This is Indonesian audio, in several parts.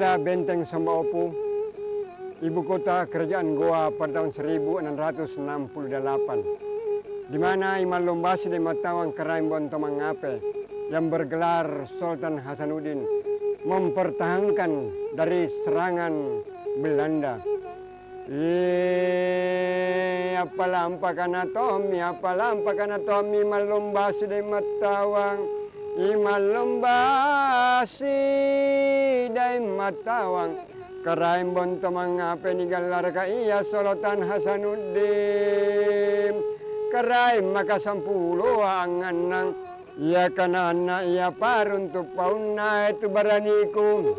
adalah Benteng Samba-Opu, ibu kota kerajaan Goa pada tahun 1668, di mana Imam Lombasi dan Matawang Karaim Bonto Mangape yang bergelar Sultan Hasanuddin mempertahankan dari serangan Belanda. Apalampakan Tommy Malombasi de Matawang, Malombasi de Matawang, Karaim Bonto Mangape ni galar ka iya Sultan Hasanuddin, Karaim maka 10 angan nang iya kanana iya paruntuk pauna itu baraniku.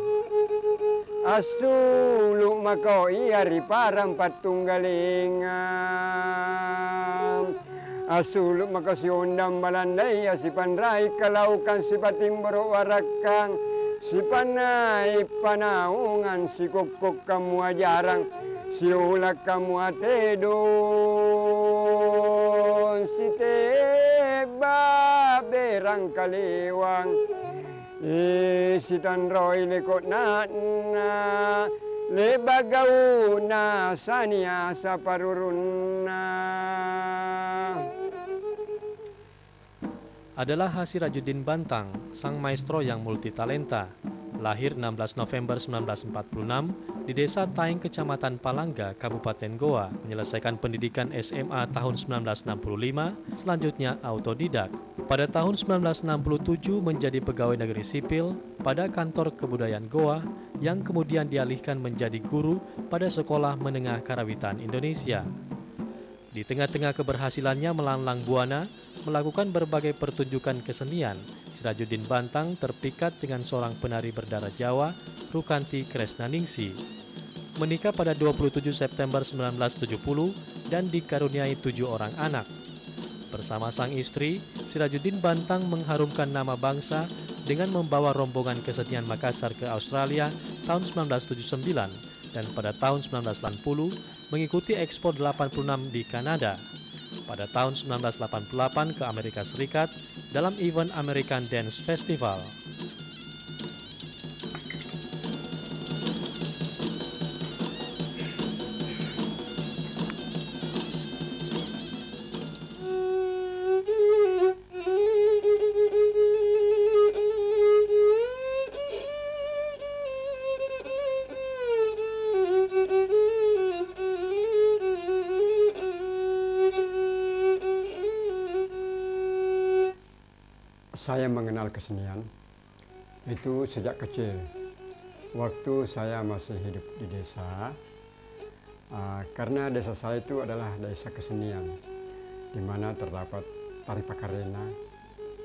Asulu mako iya riparang patunggalingan. Asulu mako si undang balandaya si panrai kalaukan si patimbro warakang. Si panai panaungan si kokok kamu ajarang. Si ulak kamu atedon. Si teba berang kaliwang. Si tanroy lekot na lebagaw na sania sa paruruna. Adalah Hasirajuddin Bantang, sang maestro yang multitalenta. Lahir 16 November 1946 di Desa Taing, Kecamatan Palangga, Kabupaten Goa, menyelesaikan pendidikan SMA tahun 1965, selanjutnya autodidak. Pada tahun 1967 menjadi pegawai negeri sipil pada kantor kebudayaan Goa yang kemudian dialihkan menjadi guru pada Sekolah Menengah Karawitan Indonesia. Di tengah-tengah keberhasilannya melanglang buana, melakukan berbagai pertunjukan kesenian, Sirajuddin Bantang terpikat dengan seorang penari berdarah Jawa, Rukanti Kresnaningsi. Menikah pada 27 September 1970 dan dikaruniai 7 orang anak. Bersama sang istri, Sirajuddin Bantang mengharumkan nama bangsa dengan membawa rombongan kesenian Makassar ke Australia tahun 1979 dan pada tahun 1980 mengikuti Expo 86 di Kanada. Pada tahun 1988 ke Amerika Serikat dalam event American Dance Festival. Saya mengenal kesenian itu sejak kecil. Waktu saya masih hidup di desa, karena desa saya itu adalah desa kesenian, di mana terdapat tari pakarena,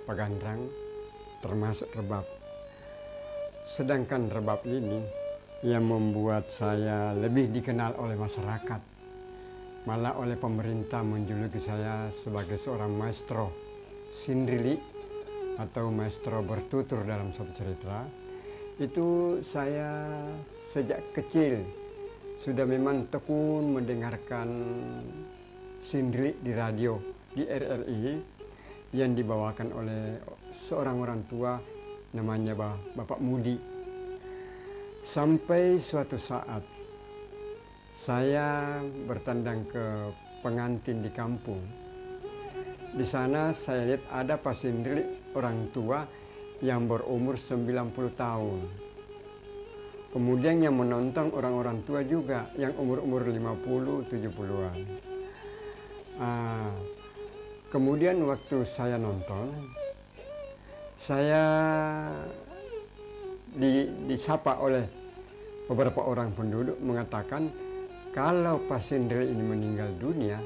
pagandrang, termasuk rebab. Sedangkan rebab ini yang membuat saya lebih dikenal oleh masyarakat, malah oleh pemerintah menjuluki saya sebagai seorang maestro sindrili atau maestro bertutur dalam suatu cerita. Itu saya sejak kecil sudah memang tekun mendengarkan sindri di radio di RRI yang dibawakan oleh seorang orang tua namanya Bapak Mudi. Sampai suatu saat saya bertandang ke pengantin di kampung. Di sana saya lihat ada pasindri orang tua yang berumur 90 tahun. Kemudian yang menonton orang-orang tua juga yang umur-umur 50-70-an. Kemudian waktu saya nonton, saya disapa oleh beberapa orang penduduk mengatakan kalau pasindri ini meninggal dunia,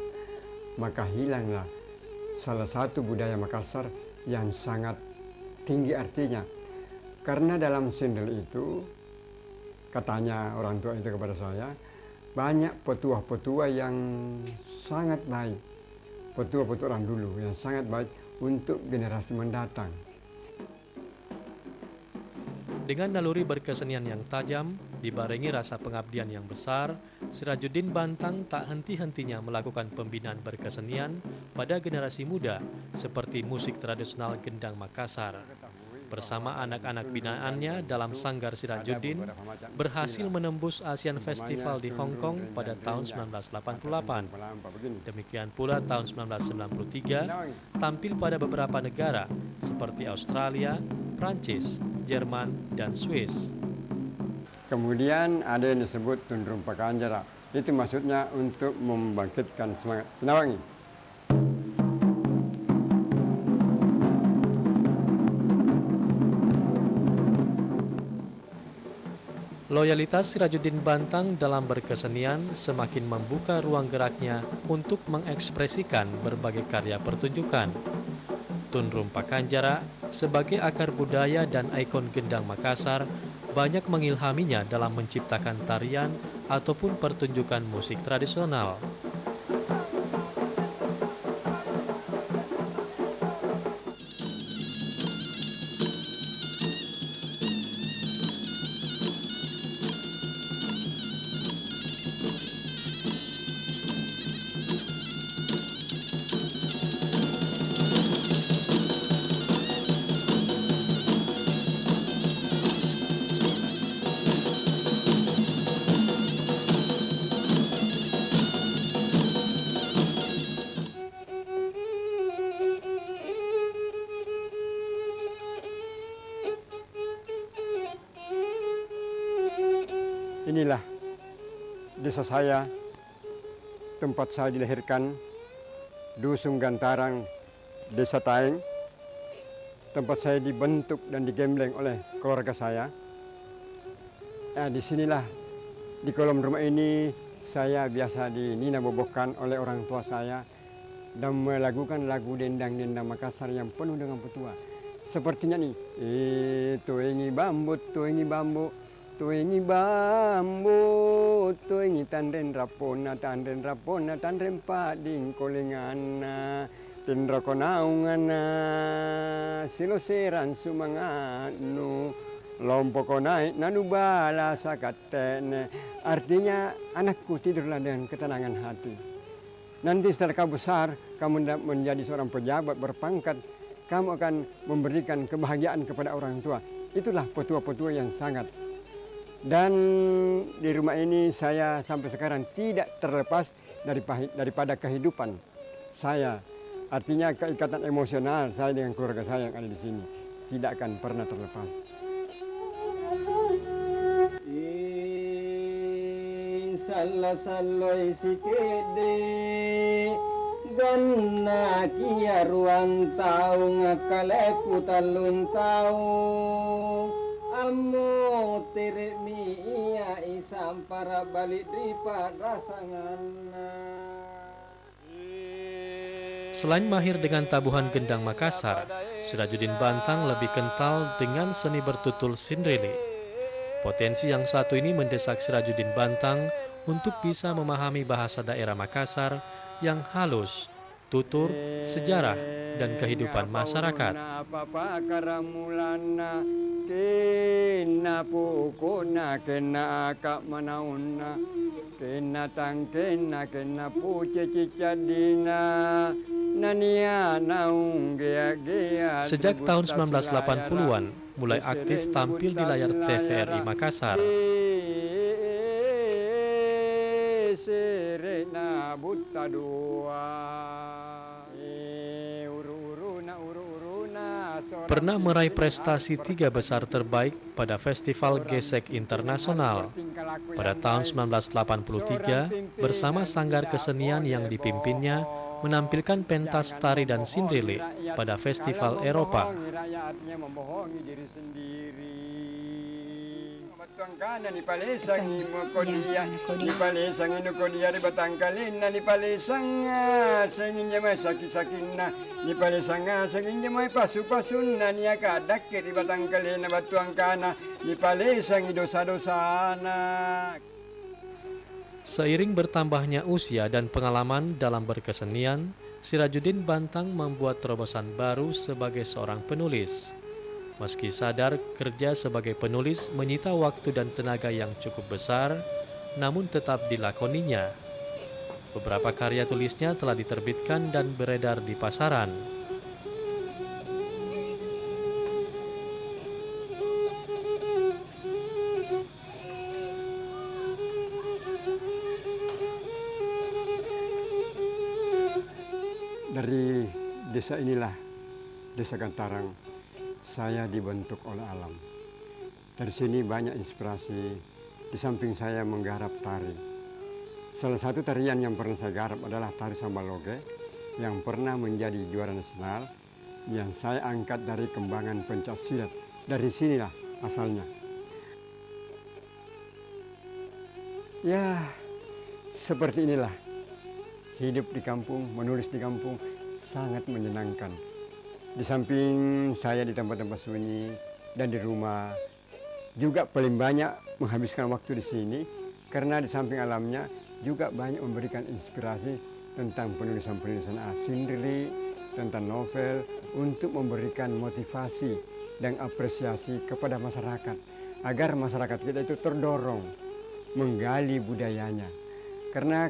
maka hilanglah salah satu budaya Makassar yang sangat tinggi artinya. Karena dalam sindel itu, katanya orang tua itu kepada saya, banyak petua-petua yang sangat baik. Petua-petua orang dulu yang sangat baik untuk generasi mendatang. Dengan naluri berkesenian yang tajam, dibarengi rasa pengabdian yang besar, Sirajuddin Bantang tak henti-hentinya melakukan pembinaan berkesenian pada generasi muda seperti musik tradisional gendang Makassar. bersama anak-anak binaannya dalam Sanggar Sirajuddin berhasil menembus Asian Festival di Hong Kong pada tahun 1988. Demikian pula tahun 1993 tampil pada beberapa negara seperti Australia, Prancis, Jerman, dan Swiss. Kemudian ada yang disebut Tundrung Pakanjara. Itu maksudnya untuk membangkitkan semangat. Pinawangi. Loyalitas Sirajuddin Bantang dalam berkesenian semakin membuka ruang geraknya untuk mengekspresikan berbagai karya pertunjukan. Tundrung Pakanjara sebagai akar budaya dan ikon Gendang Makassar banyak mengilhaminya dalam menciptakan tarian ataupun pertunjukan musik tradisional. Inilah desa saya, tempat saya dilahirkan, Dusun Gantarang, Desa Taeng. Tempat saya dibentuk dan digembleng oleh keluarga saya. Di sinilah, di kolom rumah ini, saya biasa dinina bobohkan oleh orang tua saya dan melakukan lagu dendang-dendang Makassar yang penuh dengan petua. Sepertinya nih, tuengi bambu, tuengi bambu, tuengi bambu, tuengi tanden rapona, tanden pading kolengana, tendra konaungana, siloseran sumanganu, lompo naik nanu bala sakatene. Artinya anakku tidurlah dengan ketenangan hati. Nanti setelah kau besar, kamu menjadi seorang pejabat berpangkat, kamu akan memberikan kebahagiaan kepada orang tua. Itulah petua-petua yang sangat. Dan di rumah ini saya sampai sekarang tidak terlepas daripada kehidupan saya. Artinya keikatan emosional saya dengan keluarga saya yang ada di sini tidak akan pernah terlepas. Sallo sikede ganna kia ruang tau ngakaleku talun tau amo tere mi iya isam para balik dipa rasanganna. Selain mahir dengan tabuhan gendang Makassar, Sirajuddin Bantang lebih kental dengan seni bertutul Sindrili. Potensi yang satu ini mendesak Sirajuddin Bantang untuk bisa memahami bahasa daerah Makassar yang halus, tutur, sejarah, dan kehidupan masyarakat. Sejak tahun 1980-an, mulai aktif tampil di layar TVRI Makassar. Pernah meraih prestasi 3 besar terbaik pada Festival Gesek Internasional. Pada tahun 1983, bersama Sanggar Kesenian yang dipimpinnya, menampilkan pentas tari dan sindrili pada Festival Eropa. Tuangkana ni palesang imo kodia, ni palesang ino kodia di batangkalin na ni palesang sangin jamai sakit-sakin na ni palesang sangin jamai pasu-pasun na ni akadak di batangkalin na batuangkana ni palesang dosa-dosa na. Seiring bertambahnya usia dan pengalaman dalam berkesenian, Sirajuddin Bantang membuat terobosan baru sebagai seorang penulis. Meski sadar kerja sebagai penulis menyita waktu dan tenaga yang cukup besar, namun tetap dilakoninya. Beberapa karya tulisnya telah diterbitkan dan beredar di pasaran. desa inilah, Desa Gantarang, saya dibentuk oleh alam. Dari sini banyak inspirasi, di samping saya menggarap tari. Salah satu tarian yang pernah saya garap adalah tari Sambaloge yang pernah menjadi juara nasional yang saya angkat dari kembangan pencaksilat. Dari sinilah asalnya. Ya, seperti inilah hidup di kampung, menulis di kampung sangat menyenangkan. Di samping saya di tempat-tempat sunyi dan di rumah, juga paling banyak menghabiskan waktu di sini karena di samping alamnya juga banyak memberikan inspirasi tentang penulisan-penulisan sindri, tentang novel untuk memberikan motivasi dan apresiasi kepada masyarakat agar masyarakat kita itu terdorong menggali budayanya. Karena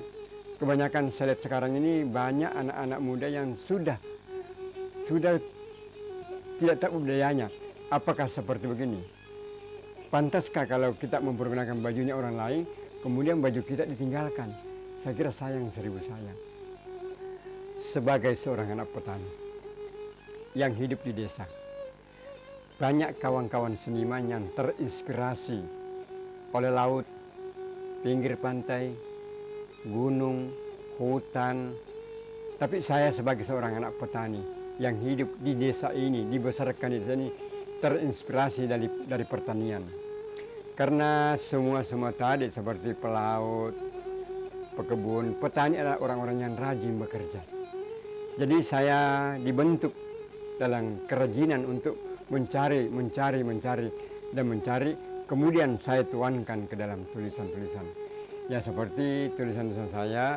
kebanyakan saya lihat sekarang ini banyak anak-anak muda yang sudah tidak tahu budayanya. Apakah seperti begini? Pantaskah kalau kita mempergunakan bajunya orang lain, kemudian baju kita ditinggalkan? Saya kira sayang seribu sayang. Sebagai seorang anak petani yang hidup di desa, banyak kawan-kawan seniman yang terinspirasi oleh laut, pinggir pantai, gunung, hutan. Tapi saya sebagai seorang anak petani yang hidup di desa ini, dibesarkan di desa ini, terinspirasi dari pertanian. Karena semua tadi seperti pelaut, pekebun, petani adalah orang-orang yang rajin bekerja. Jadi saya dibentuk dalam kerajinan untuk mencari, kemudian saya tuangkan ke dalam tulisan-tulisan. Ya seperti tulisan-tulisan saya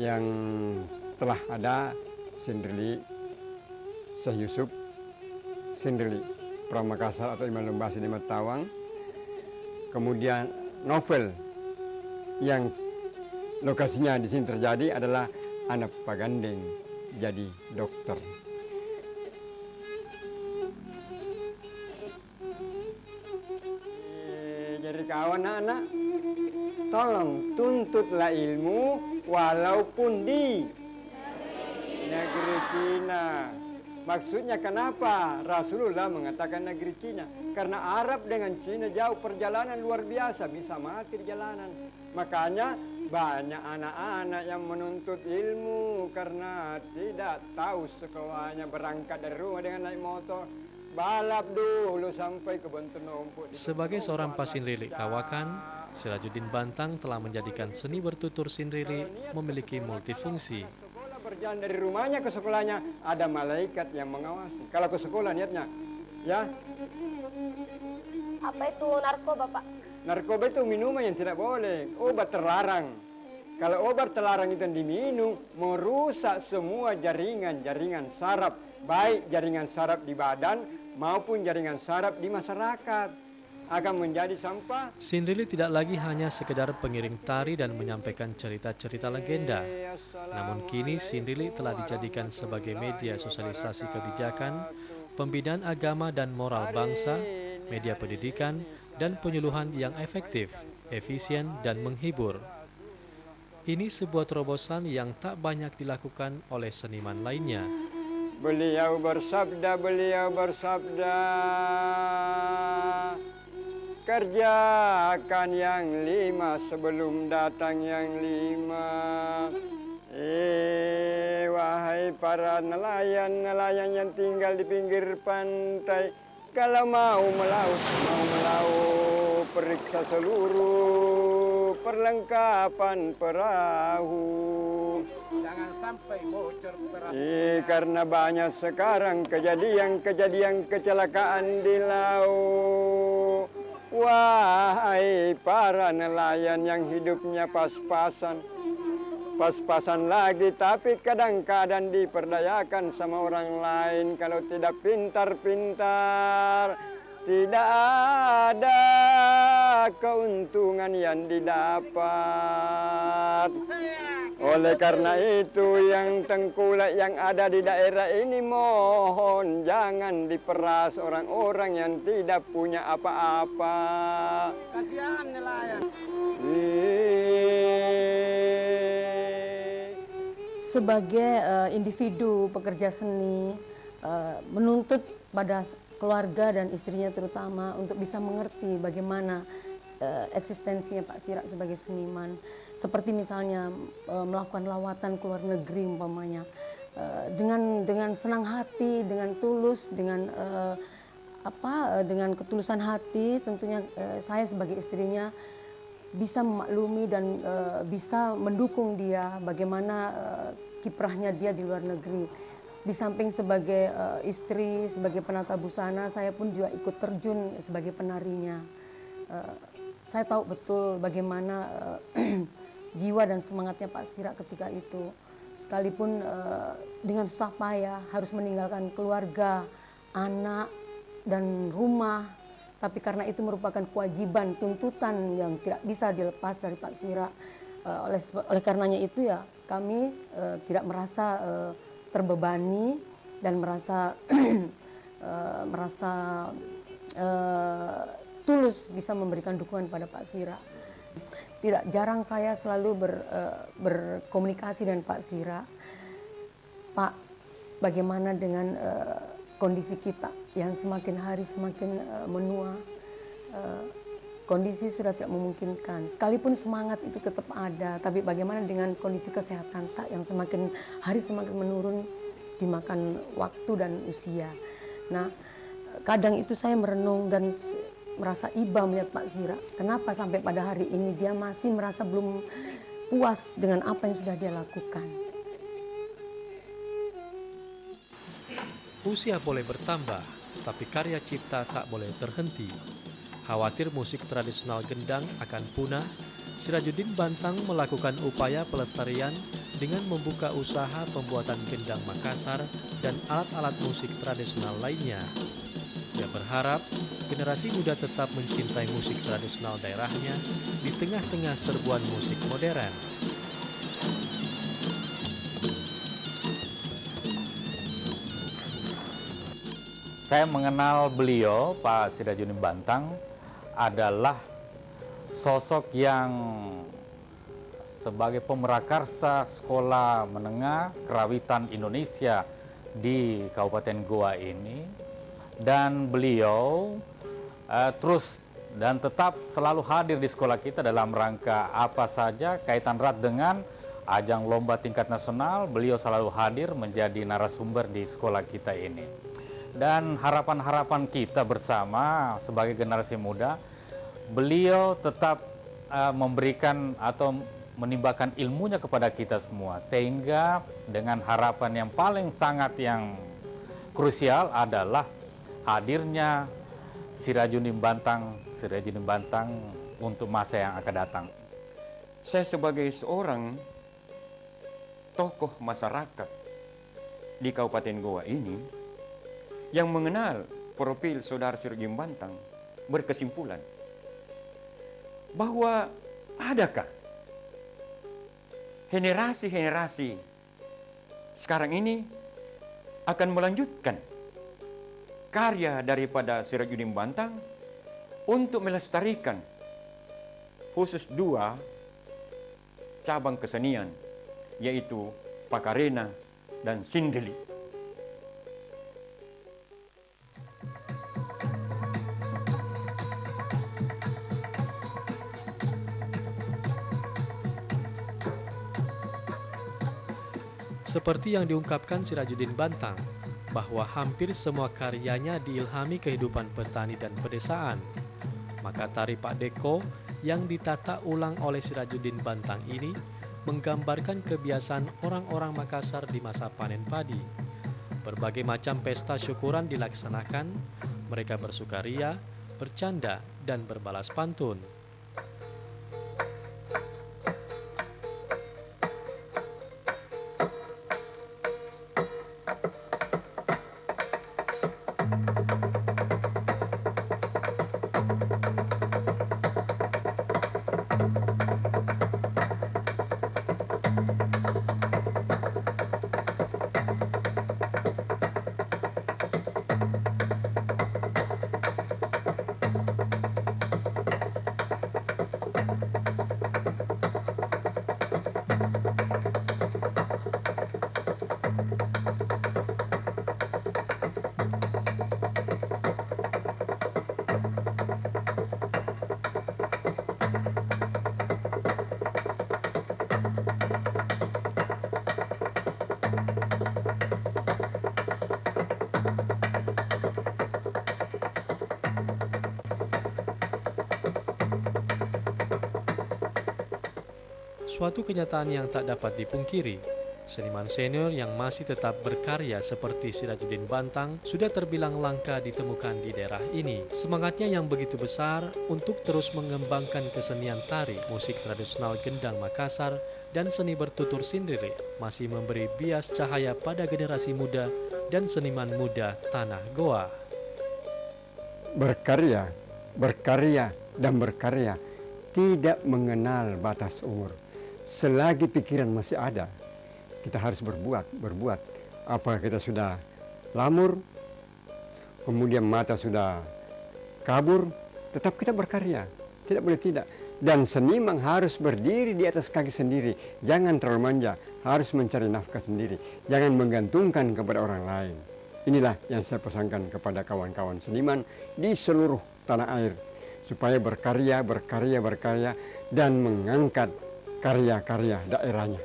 yang telah ada, Sindrili, Syekh Yusuf, Sindrili, Pramakassar atau Imam Lembasi di Matawang. Kemudian novel yang lokasinya di sini terjadi adalah Anak Pagandeng jadi dokter. Jadi kawan anak-anak, tolong tuntutlah ilmu walaupun di negeri Cina. Maksudnya kenapa Rasulullah mengatakan negeri Cina? Karena Arab dengan Cina jauh perjalanan luar biasa, bisa mati di jalanan. Makanya banyak anak-anak yang menuntut ilmu karena tidak tahu sekolahnya, berangkat dari rumah dengan naik motor, balap dulu sampai ke Bentunompu. Sebagai seorang pasinrilik kawakan, Sirajuddin Bantang telah menjadikan seni bertutur sinrilik memiliki multifungsi. Berjalan dari rumahnya ke sekolahnya ada malaikat yang mengawasi. Kalau ke sekolah niatnya, ya. Apa itu narkoba, Pak? Narkoba itu minuman yang tidak boleh, obat terlarang. Kalau obat terlarang itu diminum, merusak semua jaringan saraf, baik jaringan saraf di badan maupun jaringan saraf di masyarakat. Akan menjadi sampah. Sindrili tidak lagi hanya sekedar pengiring tari dan menyampaikan cerita-cerita legenda. Namun kini Sindrili telah dijadikan sebagai media sosialisasi kebijakan, pembinaan agama dan moral bangsa, media pendidikan, dan penyuluhan yang efektif, efisien, dan menghibur. Ini sebuah terobosan yang tak banyak dilakukan oleh seniman lainnya. Beliau bersabda, kerjakan yang 5 sebelum datang yang 5. Wahai para nelayan yang tinggal di pinggir pantai, kalau mau melaut, periksa seluruh perlengkapan perahu. Jangan sampai bocor perahu. Karena banyak sekarang kejadian kecelakaan di laut. Wahai para nelayan yang hidupnya pas-pasan lagi, tapi kadang-kadang diperdayakan sama orang lain. Kalau tidak pintar-pintar, tidak ada keuntungan yang didapat. Oleh karena itu yang tengkulak yang ada di daerah ini mohon jangan diperas orang-orang yang tidak punya apa-apa. Kasihan nelayan. sebagai individu pekerja seni menuntut pada keluarga dan istrinya terutama untuk bisa mengerti bagaimana eksistensinya Pak Sira sebagai seniman, seperti misalnya melakukan lawatan ke luar negeri umpamanya, dengan senang hati, dengan tulus, dengan dengan ketulusan hati tentunya saya sebagai istrinya bisa memaklumi dan bisa mendukung dia bagaimana kiprahnya dia di luar negeri. Di samping sebagai istri, sebagai penata busana, saya pun juga ikut terjun sebagai penarinya. Saya tahu betul bagaimana jiwa dan semangatnya Pak Sira ketika itu. Sekalipun dengan susah payah harus meninggalkan keluarga, anak, dan rumah. Tapi karena itu merupakan kewajiban, tuntutan yang tidak bisa dilepas dari Pak Sira. Oleh karenanya itu ya kami tidak merasa terbebani dan merasa tulus bisa memberikan dukungan pada Pak Sira. Tidak jarang saya selalu berkomunikasi dengan Pak Sira. Pak, bagaimana dengan kondisi kita yang semakin hari semakin menua? Kondisi sudah tidak memungkinkan. Sekalipun semangat itu tetap ada, tapi bagaimana dengan kondisi kesehatan tak yang semakin hari semakin menurun dimakan waktu dan usia. Nah, kadang itu saya merenung dan merasa iba melihat Pak Sira. Kenapa sampai pada hari ini dia masih merasa belum puas dengan apa yang sudah dia lakukan. Usia boleh bertambah, tapi karya cipta tak boleh terhenti. Khawatir musik tradisional gendang akan punah, Sirajuddin Bantang melakukan upaya pelestarian dengan membuka usaha pembuatan gendang Makassar dan alat-alat musik tradisional lainnya. Ia berharap generasi muda tetap mencintai musik tradisional daerahnya di tengah-tengah serbuan musik modern. Saya mengenal beliau, Pak Sirajuddin Bantang, adalah sosok yang sebagai pemerakarsa Sekolah Menengah Kerawitan Indonesia di Kabupaten Goa ini, dan beliau terus dan tetap selalu hadir di sekolah kita dalam rangka apa saja kaitan erat dengan ajang lomba tingkat nasional. Beliau selalu hadir menjadi narasumber di sekolah kita ini. Dan harapan-harapan kita bersama sebagai generasi muda, beliau tetap memberikan atau menimbakan ilmunya kepada kita semua, sehingga dengan harapan yang paling sangat yang krusial adalah hadirnya Sirajuddin Bantang untuk masa yang akan datang. Saya sebagai seorang tokoh masyarakat di Kabupaten Goa ini yang mengenal profil Saudara Sirajuddin Bantang berkesimpulan bahwa adakah generasi-generasi sekarang ini akan melanjutkan karya daripada Sirajuddin Bantang untuk melestarikan khusus dua cabang kesenian, yaitu Pakarena dan Sindeli. Seperti yang diungkapkan Sirajuddin Bantang, bahwa hampir semua karyanya diilhami kehidupan petani dan pedesaan. Maka tari Pak Deko yang ditata ulang oleh Sirajuddin Bantang ini menggambarkan kebiasaan orang-orang Makassar di masa panen padi. Berbagai macam pesta syukuran dilaksanakan, mereka bersukaria, bercanda, dan berbalas pantun. Suatu kenyataan yang tak dapat dipungkiri, seniman senior yang masih tetap berkarya seperti Sirajuddin Bantang sudah terbilang langka ditemukan di daerah ini. Semangatnya yang begitu besar untuk terus mengembangkan kesenian tari, musik tradisional Gendang Makassar, dan seni bertutur sindiri masih memberi bias cahaya pada generasi muda dan seniman muda Tanah Goa. Berkarya, berkarya, dan berkarya tidak mengenal batas umur. Selagi pikiran masih ada, kita harus berbuat. Apakah kita sudah lamur, kemudian mata sudah kabur, tetap kita berkarya, tidak boleh tidak. Dan seniman harus berdiri di atas kaki sendiri, jangan terlalu manja, harus mencari nafkah sendiri, jangan menggantungkan kepada orang lain. Inilah yang saya pesankan kepada kawan-kawan seniman di seluruh tanah air, supaya berkarya, dan mengangkat karya-karya daerahnya.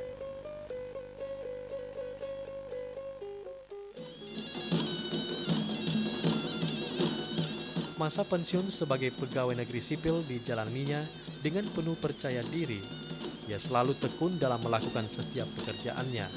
Masa pensiun sebagai pegawai negeri sipil dijalaninya dengan penuh percaya diri. Ia selalu tekun dalam melakukan setiap pekerjaannya.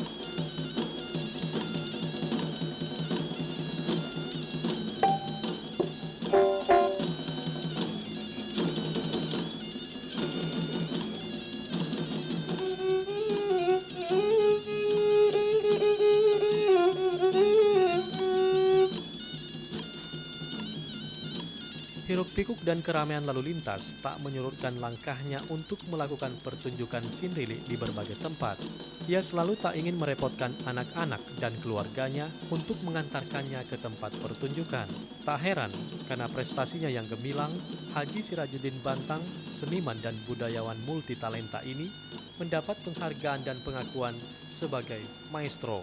Hiruk-pikuk dan keramaian lalu lintas tak menyurutkan langkahnya untuk melakukan pertunjukan sindili di berbagai tempat. Ia selalu tak ingin merepotkan anak-anak dan keluarganya untuk mengantarkannya ke tempat pertunjukan. Tak heran karena prestasinya yang gemilang, Haji Sirajuddin Bantang, seniman dan budayawan multitalenta ini mendapat penghargaan dan pengakuan sebagai maestro